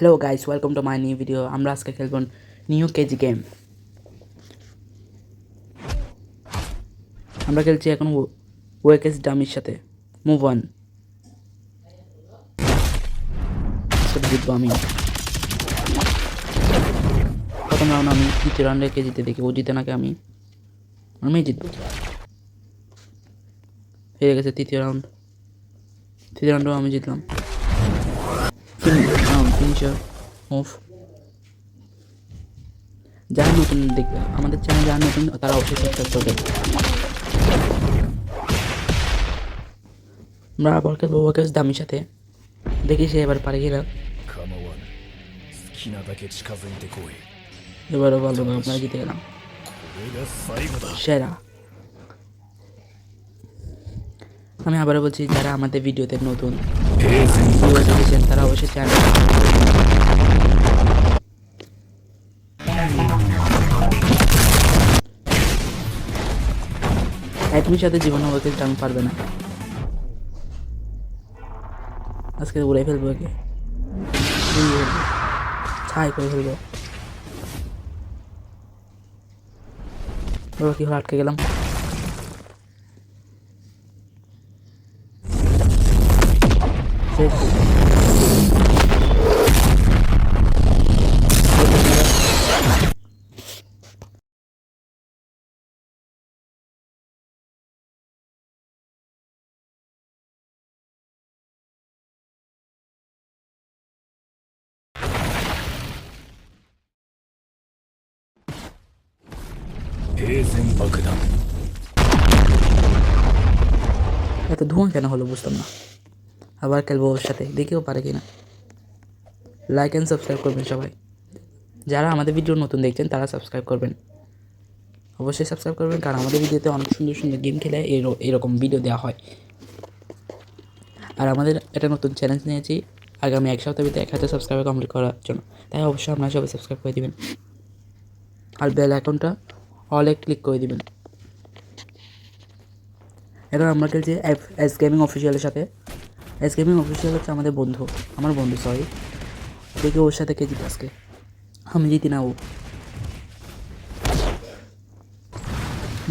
Hello guys, welcome to my new video. আমরা আজকে খেলব নিউ কেজি গেম। আমরা খেলছি এখন ওয়েকেস ডামির সাথে। Move on. জিতবো আমি। প্রথম রাউন্ড আমি দ্বিতীয় রাউন্ডে কে জিতে দেখি, ও জিতে নাকি আমি জিতবো। হয়ে গেছে তৃতীয় রাউন্ডও আমি জিতলাম। Finisher move. যারা নতুন দেখবে আমাদের চ্যানেল, যারা নতুন তারা অবশ্যই সাবস্ক্রাইব করবেন। আমরা আবার খেলবো ওয়াকেস দামির সাথে, দেখি সে এবার পারে কিনা। এবারও ভালো না, আমরা জিতে গেলাম। সেরা। আমি আবারও বলছি, যারা আমাদের ভিডিওতে নতুন দেখেছেন তারা অবশ্যই চ্যানেল একমির সাথে জীবন ওকে টান পারবে না। আজকে উড়ে ফেলবো, ওকে ছাই করে ফেলবো। কি হলো, আটকে গেলাম। শেষ। এত ধোঁয়া কেন হলো বুঝতাম না। আবার খেলবো ওর সাথে, দেখেও পারে কিনা। লাইক অ্যান্ড সাবস্ক্রাইব করবেন সবাই। যারা আমাদের ভিডিও নতুন দেখছেন তারা সাবস্ক্রাইব করবেন, অবশ্যই সাবস্ক্রাইব করবেন, কারণ আমাদের ভিডিওতে অনেক সুন্দর সুন্দর গেম খেলে এরকম ভিডিও দেওয়া হয়। আর আমাদের একটা নতুন চ্যালেঞ্জ নিয়েছি আগামী এক সপ্তাহের ভিতরে 1000 সাবস্ক্রাইবার কমপ্লিট করার জন্য, তাই অবশ্যই আপনারা সবাই সাবস্ক্রাইব করে দিবেন আর বেল আইকনটা অলে ক্লিক করে দিবেন। এখন আমরা খেলছি এস গেমিং অফিসিয়ালের সাথে। এস গেমিং অফিসিয়াল হচ্ছে আমার বন্ধু সরি। দেখি ওর সাথে কে জিতে আজকে, আমি জিতি না ও।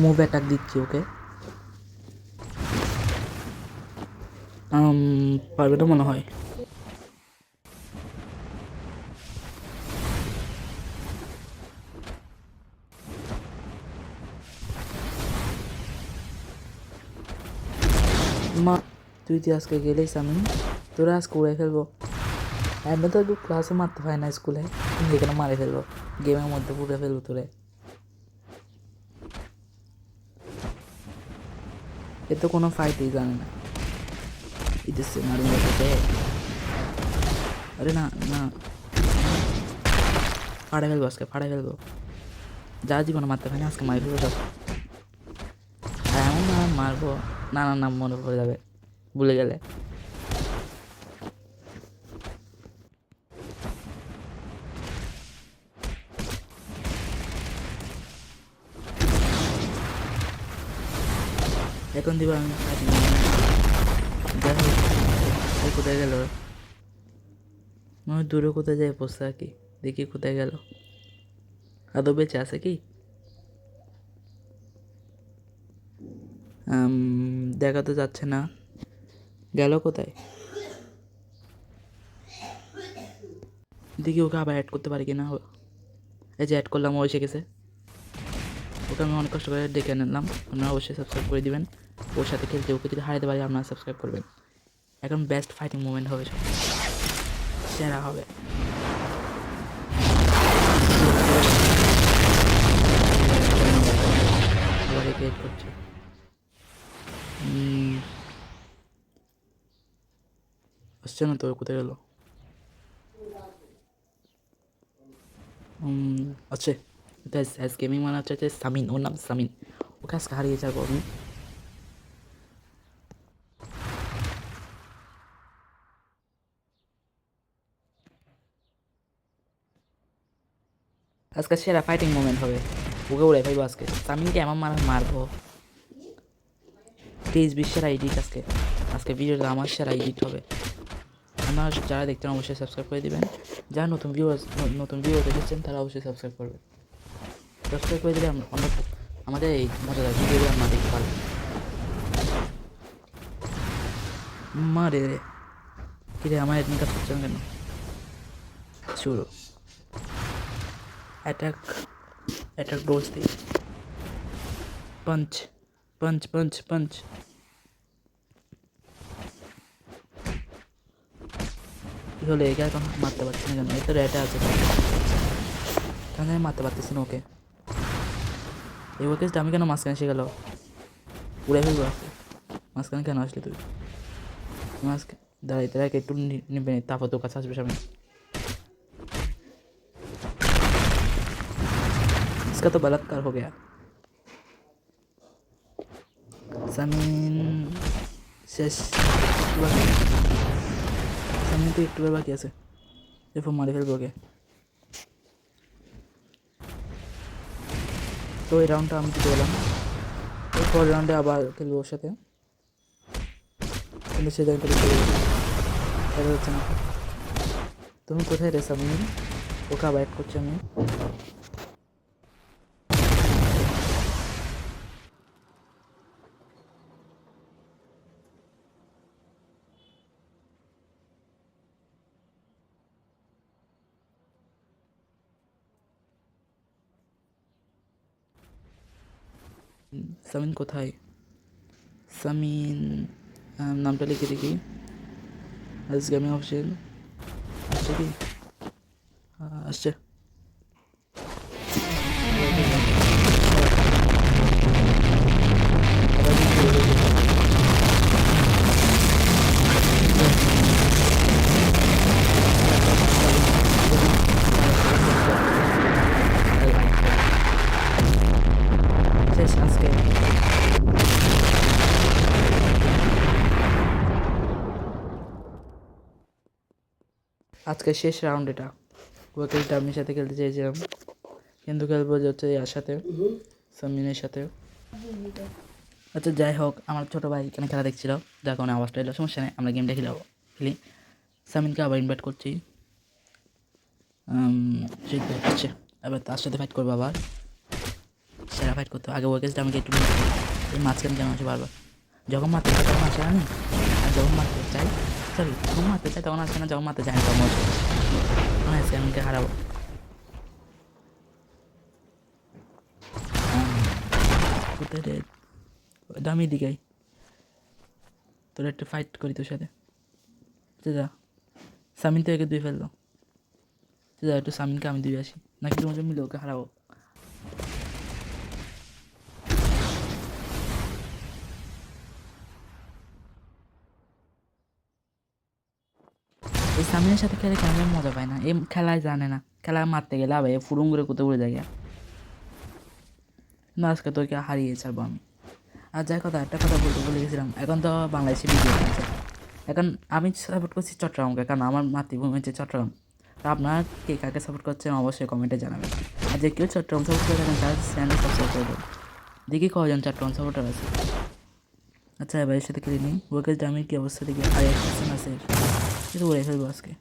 মুভ অ্যাটাক দিচ্ছি ওকে। পারবে না মনে হয়। মা তুই আজকে গেলেই আমি তোরা আজকে উড়ে ফেলবো। আমি তো একটু ক্লাসও মারতে পারি না স্কুলে, যেখানে মারে ফেলবো, গেমের মধ্যে উড়ে ফেলবো তোরে। এ তো কোনো ফাইটই জানে না। ইতেছে মারুন যাচ্ছে। আরে না না, ফাড়াই ফেলবো। যা জীবনে মারতে পারি না আজকে মারি ফেলবো সব। এমন না মারবো, না না না মনে পড়ে যাবে, ভুলে গেলে। এখন দিব আমি। কোথায় গেল? মনে দূরে কোথায় যায় বসে আর কি, দেখি কোথায় গেল। আদৌ বেঁচে আছে কি দেখা তো যাচ্ছে না, গেল কোথায়। দেখি ওকে আবার অ্যাড করতে পারি কিনা। এই যে অ্যাড করলাম, ও এসে গেছে। ওকে আমি অনেক কষ্ট করে ডেকে নিলাম। আপনারা অবশ্যই সাবস্ক্রাইব করে দিবেন। ওর সাথে খেলতে ওকে যদি হারাতে পারি আপনারা সাবস্ক্রাইব করবেন। এখন বেস্ট ফাইটিং মুভমেন্ট হবে, সব সেরা হবে। করছে আসছে না তো, কোথায় গেল? আছে এস গেমিং মানে হচ্ছে সামিন, ওর নাম সামিন। ওকে আজকে হারিয়ে যাবো আমি। আজকে সেরা ফাইটিং মোমেন্ট হবে, ওকে উড়ে ফেলবো আজকে। সামিনকে এমন মারবো। প্লিজ সেরা এডিট আজকে ভিডিওটা আমার সেরা এডিট হবে। আপনারা যারা দেখতেন অবশ্যই সাবস্ক্রাইব করে দিবেন। যারা নতুন ভিউয়ার্স দেখেছেন তারা অবশ্যই সাবস্ক্রাইব করবে। সাবস্ক্রাইব করে দিলে আমরা আমাদের এই মজাদার ভিডিওগুলো আমরা দেখতে পারবো। মারে কিরে আমার এডমিন কাজ করছে না কেন? শুরু অ্যাটাক ডোজ দিই, পাঞ্চ পাঞ্চ পাঞ্চ পাঞ্চ। কি হলো একে এখন মারতে পারছি না কেন? এটা রেটে আছে কেন আমি মারতে পারতেছি না ওকে। এই ওকেসটা আমি কেন মাঝখানে এসে গেল? উড়ে ফেলবো আজকে। মাঝখানে কেন আসলি তুই? মাঝখানে দাঁড়াইতে রাখ, একটু নিবে তারপর তোর কাছে আসবে সামনে। इसका तो बलात्कार हो गया। সামিন শেষ, সামিন তো একটু বাকি আছে, এরপর মারি ফেলবো ওকে। তো এই রাউন্ডটা আমি জিতে গেলাম। এরপর রাউন্ডে আবার খেলবো ওর সাথে, কিন্তু সে জায়গাটা দেখা যাচ্ছে না। তুমি কোথায় রে সামিন? ওকে আবার অ্যাড করছি আমি। সামিন কোথায়? সামিন নামটা লিখে দেখি। আজকে আমি অফিসিয়াল আসছে কি? আসছে। শেষ আজকে। আজকে শেষ রাউন্ড এটা। ওকে ডামির সাথে খেলতে চেয়েছিলাম, কিন্তু খেলবো হচ্ছে ইয়ার সাথে, সামিনের সাথে। আচ্ছা যাই হোক, আমার ছোটো ভাই এখানে খেলা দেখছিল, যার কারণে আওয়াজটা এলো। সমস্যা নেই, আমরা গেমটা খেলি। সামিনকে আবার ইনভাইট করছি। সেই তো হচ্ছে, এবার তার সাথে ফাইট করবো আবার। সেরা ফাইট করতে আগে ওকে আমি একটু মাঝখানে কেন আছে বারবার? যখন মারতে চাই তখন আসে না, আর যখন মারতে চাই যখন মারতে চাই তখন আসে না, যখন মারতে চাই না তখন আসে। হ্যাঁ সামিনকে হারাবো। কোথায় রে? দামি দিকে তোর একটা ফাইট করি তোর সাথে। যা সামিন তো একে দুই ফেললো, যা একটু সামিনকে আমি দুই আসি, নাকি তোমার মিলে ওকে হারাবো। এই সামিনের সাথে খেলে কেমন মজা পায় না, এই খেলায় জানে না, খেলা মারতে গেলে আবার ফুরুং করে কোথাও উড়ে যায় না। আজকে তোকে হারিয়ে ছাড়বো আমি। আর যাই কথা, একটা কথা বলতে ভুলে গেছিলাম, এখন তো বাংলাদেশে ভিডিও আছে। এখন আমি সাপোর্ট করছি চট্টগ্রামকে, কারণ আমার মাতৃভূমি হচ্ছে চট্টগ্রাম। তা আপনারা কে কাকে সাপোর্ট করছেন অবশ্যই কমেন্টে জানাবেন। আর যে কেউ চট্টগ্রাম সাপোর্ট করে থাকেন তার চ্যানেল সাবস্ক্রাইব করে দেবেন। দেখি কজন চট্টগ্রাম সাপোর্টার আছে। আচ্ছা এবার এর সাথে খেলে নিই। ওকে আমি কি অবস্থা দেখি, আর এক পার্সেন্ট আছে, কিন্তু উড়ে ফেলবো আজকে।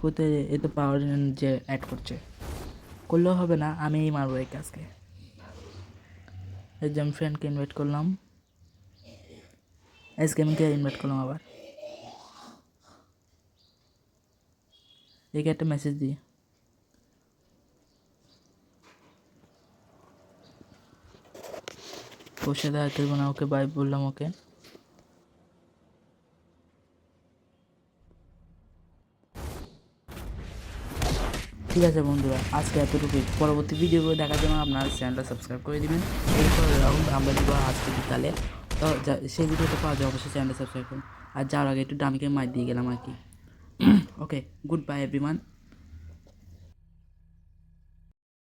কোথায় এ তো পাওয়ার যে অ্যাড করলেও হবে না, আমিই মারবো এই কাজকে। এই যে আমি ফ্রেন্ডকে ইনভাইট করলাম, এস গেমিংকে ইনভাইট করলাম আবার। একে একটা মেসেজ দিই, ওর সাথে আর খেলবো না, ওকে বাই বললাম ওকে। ঠিক আছে বন্ধুরা, আজকে এতটুকুই। পরবর্তী ভিডিওগুলো দেখার জন্য আপনার চ্যানেলটা সাবস্ক্রাইব করে দেবেন। এরপর রাউন্ড আমরা দিব আজকে বিকালে, তো সেই ভিডিওটা পাওয়া যায় অবশ্যই চ্যানেলটা সাবস্ক্রাইব করুন। আর যাওয়ার আগে একটু ডামিকে মাইর দিয়ে গেলাম আর কি। ওকে, গুড বাই এভরিওয়ান।